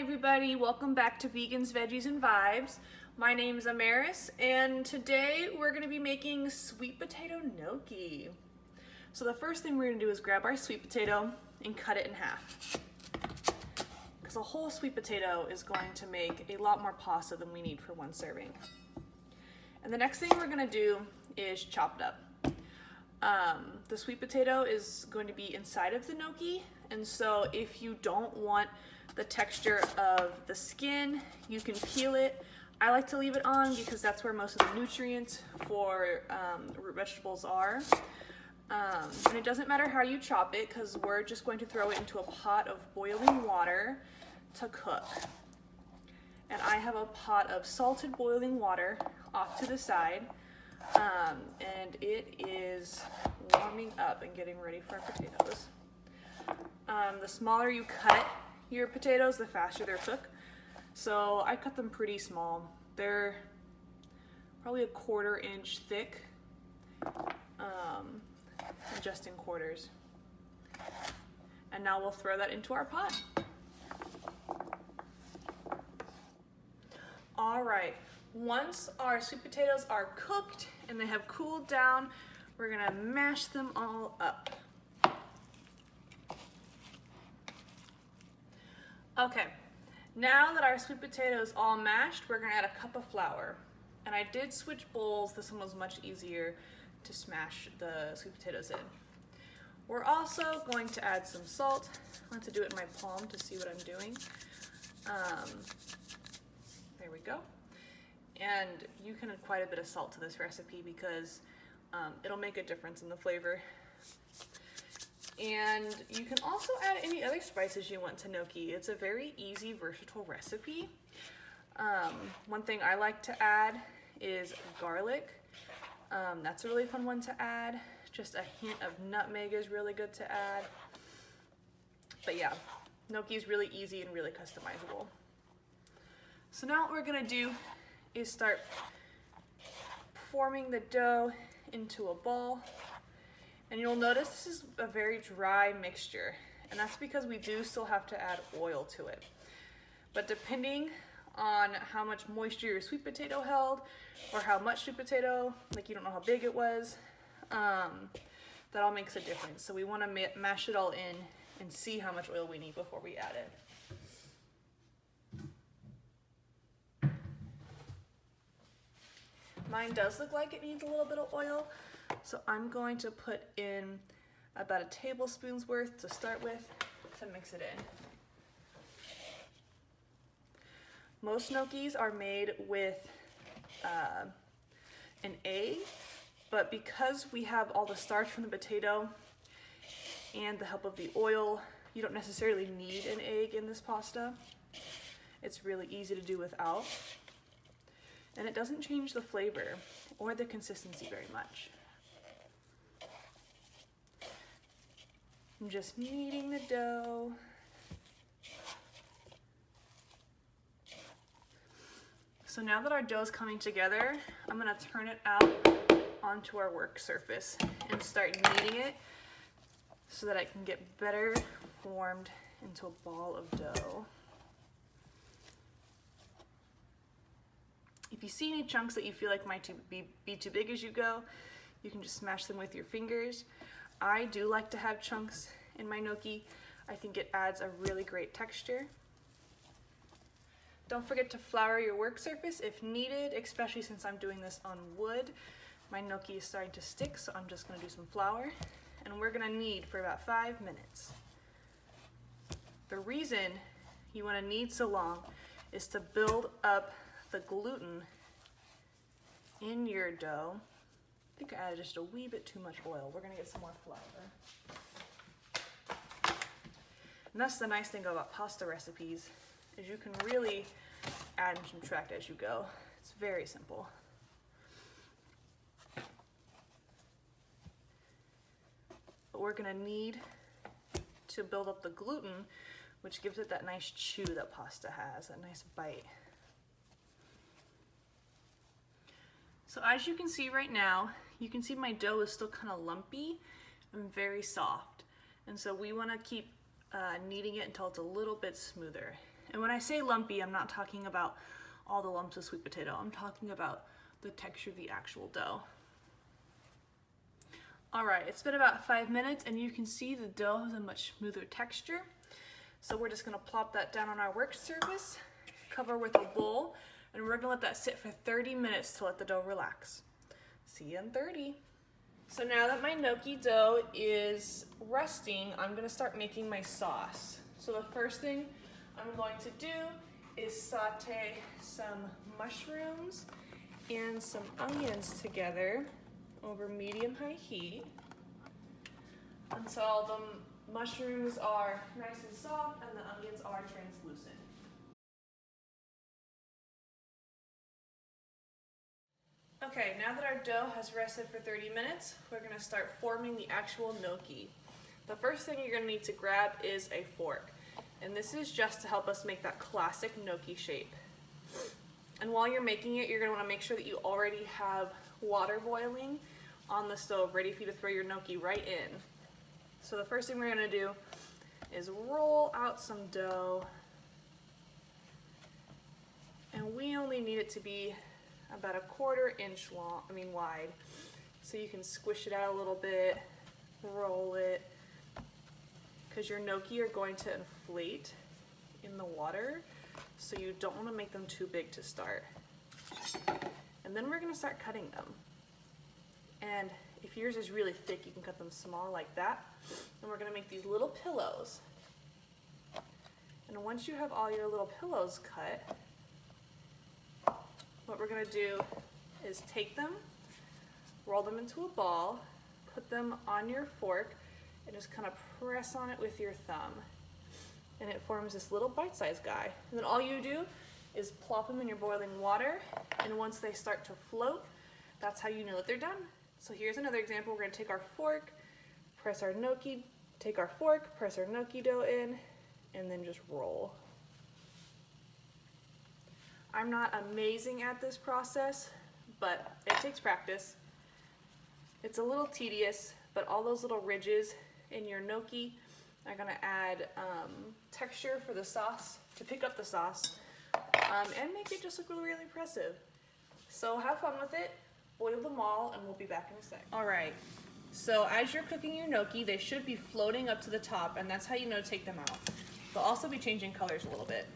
everybody, welcome back to Vegans, Veggies, and Vibes. My name is Amarais, and today we're going to be making sweet potato gnocchi. So the first thing we're going to do is grab our sweet potato and cut it in half. Because a whole sweet potato is going to make a lot more pasta than we need for one serving. And the next thing we're going to do is chop it up. The sweet potato is going to be inside of the gnocchi, and so if you don't want the texture of the skin, you can peel it. I like to leave it on because that's where most of the nutrients for root vegetables are. And it doesn't matter how you chop it because we're just going to throw it into a pot of boiling water to cook. And I have a pot of salted boiling water off to the side, and it is warming up and getting ready for our potatoes. The smaller you cut your potatoes, the faster they're cooked. So I cut them pretty small. They're probably a 1/4 inch thick, just in quarters. And now we'll throw that into our pot. All right, once our sweet potatoes are cooked and they have cooled down, we're gonna mash them all up. Okay, now that our sweet potato is all mashed, we're gonna add a cup of flour. And I did switch bowls. This one was much easier to smash the sweet potatoes in. We're also going to add some salt. I want to do it in my palm to see what I'm doing. There we go. And you can add quite a bit of salt to this recipe because it'll make a difference in the flavor. And you can also add any other spices you want to gnocchi. It's a very easy, versatile recipe. One thing I like to add is garlic. That's a really fun one to add. Just a hint of nutmeg is really good to add. But yeah, gnocchi is really easy and really customizable. So now what we're gonna do is start forming the dough into a ball. And you'll notice this is a very dry mixture, and that's because we do still have to add oil to it. But depending on how much moisture your sweet potato held, or how much sweet potato, like you don't know how big it was, that all makes a difference. So we want to mash it all in and see how much oil we need before we add it. Mine does look like it needs a little bit of oil, so I'm going to put in about a tablespoon's worth to start with to mix it in. Most gnocchis are made with an egg, but because we have all the starch from the potato and the help of the oil, you don't necessarily need an egg in this pasta. It's really easy to do without, and it doesn't change the flavor or the consistency very much. I'm just kneading the dough. So now that our dough is coming together, I'm gonna turn it out onto our work surface and start kneading it so that I can get better formed into a ball of dough. If you see any chunks that you feel like might be too big as you go, you can just smash them with your fingers. I do like to have chunks in my gnocchi. I think it adds a really great texture. Don't forget to flour your work surface if needed, especially since I'm doing this on wood. My gnocchi is starting to stick, so I'm just gonna do some flour, and we're gonna knead for about 5 minutes. The reason you wanna knead so long is to build up the gluten in your dough. I think I added just a wee bit too much oil. We're gonna get some more flour. And that's the nice thing about pasta recipes, is you can really add and subtract as you go. It's very simple. But we're gonna need to build up the gluten, which gives it that nice chew that pasta has, that nice bite. So as you can see right now, you can see my dough is still kind of lumpy and very soft. And so we want to keep kneading it until it's a little bit smoother. And when I say lumpy, I'm not talking about all the lumps of sweet potato. I'm talking about the texture of the actual dough. All right, it's been about 5 minutes and you can see the dough has a much smoother texture. So we're just gonna plop that down on our work surface, cover with a bowl, and we're gonna let that sit for 30 minutes to let the dough relax. See you in 30. So now that my gnocchi dough is resting, I'm gonna start making my sauce. So the first thing I'm going to do is saute some mushrooms and some onions together over medium-high heat until the mushrooms are nice and soft and the onions are translucent. Okay, now that our dough has rested for 30 minutes, we're gonna start forming the actual gnocchi. The first thing you're gonna need to grab is a fork. And this is just to help us make that classic gnocchi shape. And while you're making it, you're gonna wanna make sure that you already have water boiling on the stove, ready for you to throw your gnocchi right in. So the first thing we're gonna do is roll out some dough. And we only need it to be about 1/4 inch wide. So you can squish it out a little bit, roll it, because your gnocchi are going to inflate in the water, so you don't want to make them too big to start. And then we're going to start cutting them. And if yours is really thick, you can cut them small like that. And we're going to make these little pillows. And once you have all your little pillows cut, what we're going to do is take them, roll them into a ball, put them on your fork, and just kind of press on it with your thumb. And it forms this little bite-sized guy. And then all you do is plop them in your boiling water, and once they start to float, that's how you know that they're done. So here's another example. We're gonna take our fork, press our gnocchi, take our fork, press our gnocchi dough in, and then just roll. I'm not amazing at this process, but it takes practice. It's a little tedious, but all those little ridges in your gnocchi are gonna add texture for the sauce, to pick up the sauce, and make it just look really, really impressive. So have fun with it, boil them all, and we'll be back in a sec. All right, so as you're cooking your gnocchi, they should be floating up to the top, and that's how you know to take them out. They'll also be changing colors a little bit.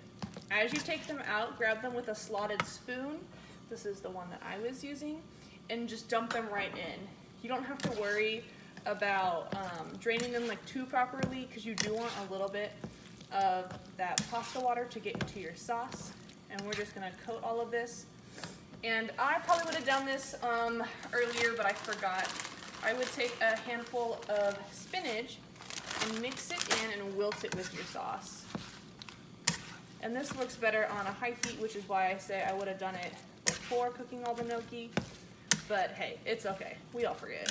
As you take them out, grab them with a slotted spoon. This is the one that I was using, and just dump them right in. You don't have to worry about draining them like too properly, because you do want a little bit of that pasta water to get into your sauce. And we're just gonna coat all of this. And I probably would have done this earlier, but I forgot. I would take a handful of spinach and mix it in and wilt it with your sauce. And this works better on a high heat, which is why I say I would have done it before cooking all the gnocchi. But hey, it's okay, we all forget.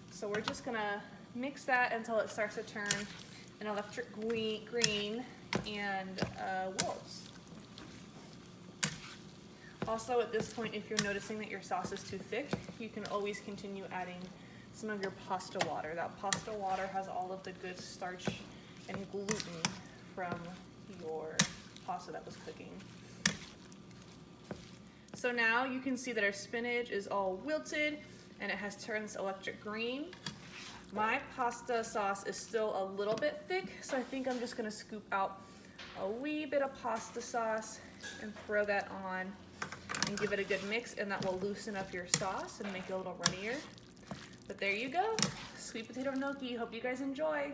So we're just gonna mix that until it starts to turn an electric green and wilts. Also at this point, if you're noticing that your sauce is too thick, you can always continue adding some of your pasta water. That pasta water has all of the good starch and gluten from your pasta that was cooking. So now you can see that our spinach is all wilted and it has turned this electric green. My pasta sauce is still a little bit thick, so I think I'm just gonna scoop out a wee bit of pasta sauce and throw that on and give it a good mix, and that will loosen up your sauce and make it a little runnier. But there you go, sweet potato gnocchi. Hope you guys enjoy.